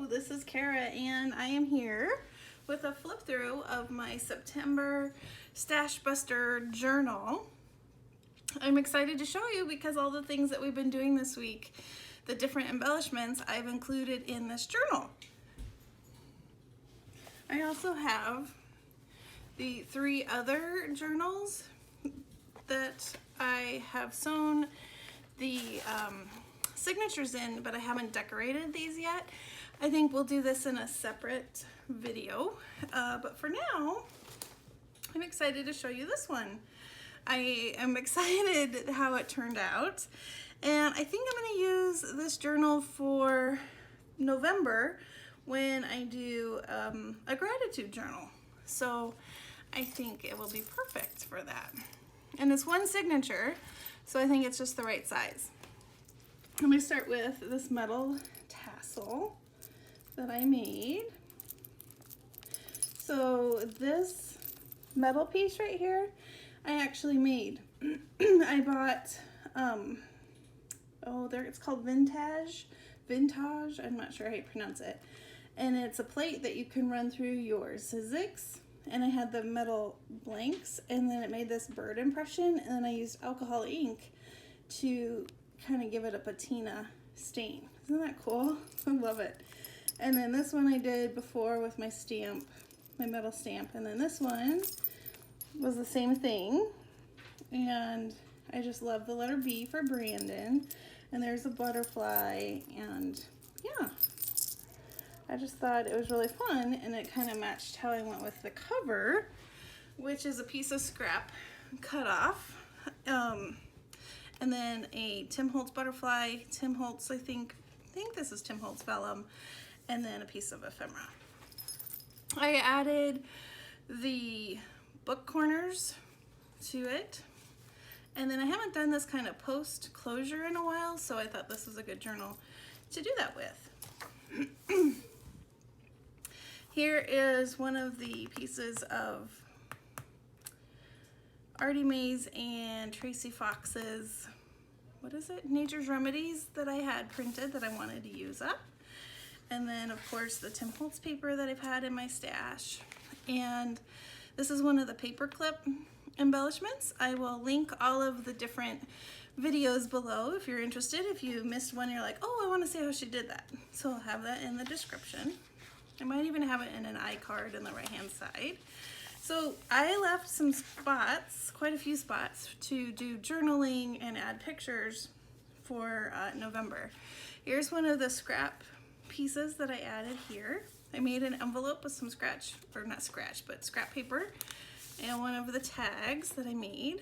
this is Cara and I am here with a flip through of my September Stash Buster journal. I'm excited to show you because all the things that we've been doing this week, the different embellishments I've included in this journal. I also have the 3 other journals that I have sewn the signatures in, but I haven't decorated these yet. I think we'll do this in a separate video, but for now, I'm excited to show you this one. I am excited how it turned out, and I think I'm going to use this journal for November when I do a gratitude journal. So I think it will be perfect for that. And it's one signature, so I think it's just the right size. Let me start with this metal tassel that I made. So this metal piece right here, I actually made. I bought, it's called Vintage, I'm not sure how you pronounce it. And it's a plate that you can run through your Sizzix. And I had the metal blanks, and then it made this bird impression, and then I used alcohol ink to kind of give it a patina stain. Isn't that cool? I love it. And then this one I did before with my stamp, my metal stamp, and then this one was the same thing. And I just love the letter B for Brandon, and there's a butterfly, and yeah. I just thought it was really fun, and it kind of matched how I went with the cover, which is a piece of scrap cut off, and then a Tim Holtz butterfly, Tim Holtz, I think this is Tim Holtz vellum, and then a piece of ephemera. I added the book corners to it, and then I haven't done this kind of post closure in a while, so I thought this was a good journal to do that with. Here is one of the pieces of Artie Mae's and Tracy Fox's, what is it? Nature's Remedies that I had printed that I wanted to use up. And then of course the Tim Holtz paper that I've had in my stash. And this is one of the paperclip embellishments. I will link all of the different videos below if you're interested. If you missed one, you're like, oh, I want to see how she did that. So I'll have that in the description. I might even have it in an iCard in the right-hand side. So I left some spots, quite a few spots, to do journaling and add pictures for November. Here's one of the scrap pieces that I added here. I made an envelope with some scrap paper, and one of the tags that I made.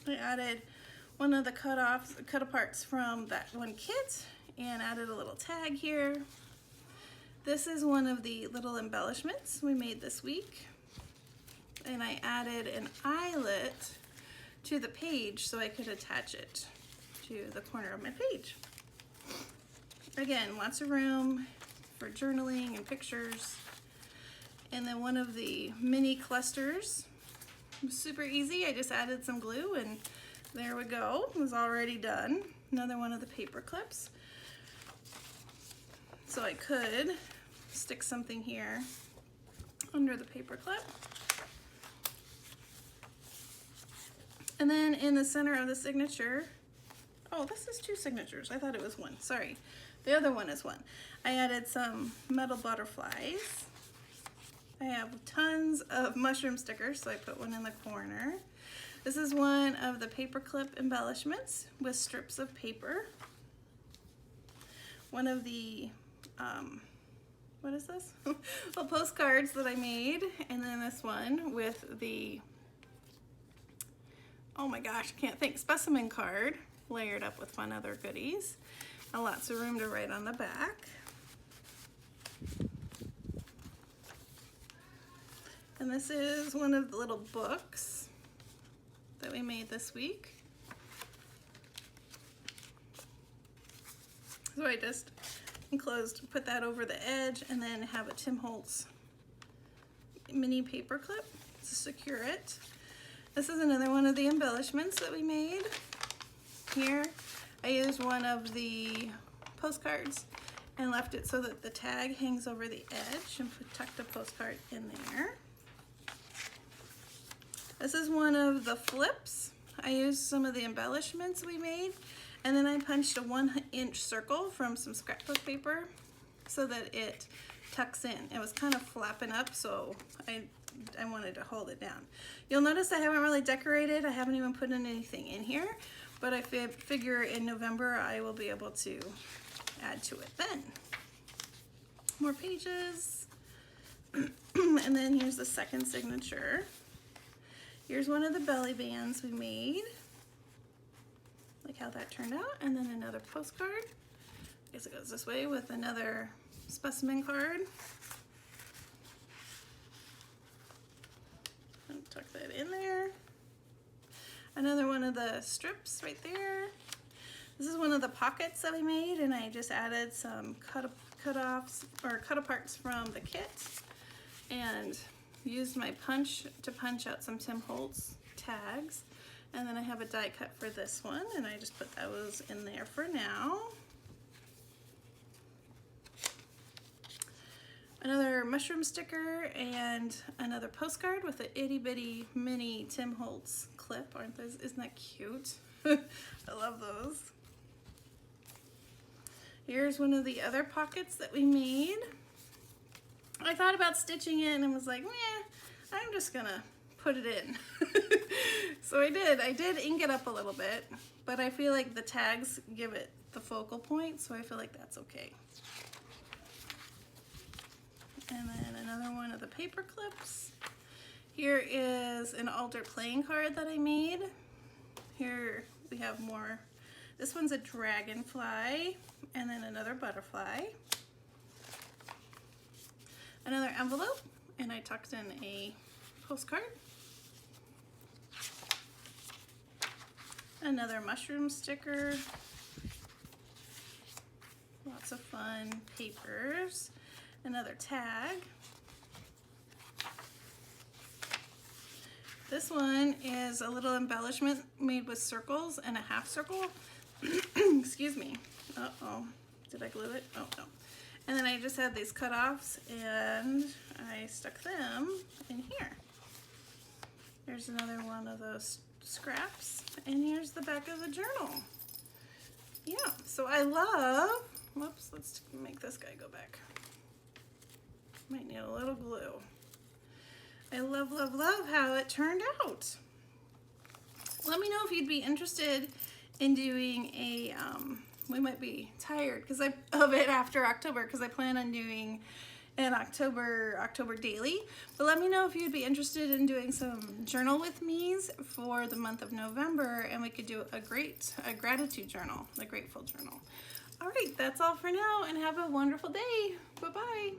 I added one of the cut aparts from that one kit and added a little tag here. This is one of the little embellishments we made this week. And I added an eyelet to the page so I could attach it to the corner of my page. Again, lots of room for journaling and pictures. And then one of the mini clusters, super easy. I just added some glue and there we go, it was already done. Another one of the paper clips. So I could stick something here under the paper clip. And then in the center of the signature, oh, this is 2 signatures. I thought it was 1, sorry. The other one is 1. I added some metal butterflies. I have tons of mushroom stickers, so I put one in the corner. This is one of the paperclip embellishments with strips of paper. One of the, what is this? Well, postcards that I made. And then this one with the, oh my gosh, I can't think, specimen card layered up with fun other goodies. And lots of room to write on the back. And this is one of the little books that we made this week. So I just put that over the edge, and then have a Tim Holtz mini paper clip to secure it. This is another one of the embellishments that we made. Here I used one of the postcards and left it so that the tag hangs over the edge and tucked a postcard in there. This is one of the flips. I used some of the embellishments we made, and then I punched a 1-inch circle from some scrapbook paper so that it tucks in. It was kind of flapping up, so I wanted to hold it down. You'll notice I haven't really decorated. I haven't even put in anything in here, but I figure in November I will be able to add to it then. More pages. And then here's the second signature. Here's one of the belly bands we made. Like how that turned out. And then another postcard. I guess it goes this way with another specimen card. And tuck that in there. Another one of the strips right there. This is one of the pockets that we made, and I just added some cut-offs or cut-aparts from the kit and used my punch to punch out some Tim Holtz tags. And then I have a die cut for this one, and I just put those in there for now. Another mushroom sticker and another postcard with an itty bitty mini Tim Holtz clip. Aren't those? Isn't that cute? I love those. Here's one of the other pockets that we made. I thought about stitching it and was like, meh, I'm just gonna put it in. So I did ink it up a little bit, but I feel like the tags give it the focal point, so I feel like that's okay. And then another one of the paper clips. Here is an altered playing card that I made. Here we have more. This one's a dragonfly, and then another butterfly. Another envelope, and I tucked in a postcard. Another mushroom sticker. Lots of fun papers. Another tag. This one is a little embellishment made with circles and a half circle. Excuse me. Uh-oh. Did I glue it? Oh, no. And then I just had these cut-offs and I stuck them in here. There's another one of those scraps, and here's the back of the journal. Yeah, so I love, whoops, let's make this guy go back. Might need a little glue. I love, love, love how it turned out. Let me know if you'd be interested in doing a, we might be tired of it after October, because I plan on doing an October daily. But let me know if you'd be interested in doing some journal with me's for the month of November, and we could do a gratitude journal, a grateful journal. All right, that's all for now, and have a wonderful day. Bye-bye.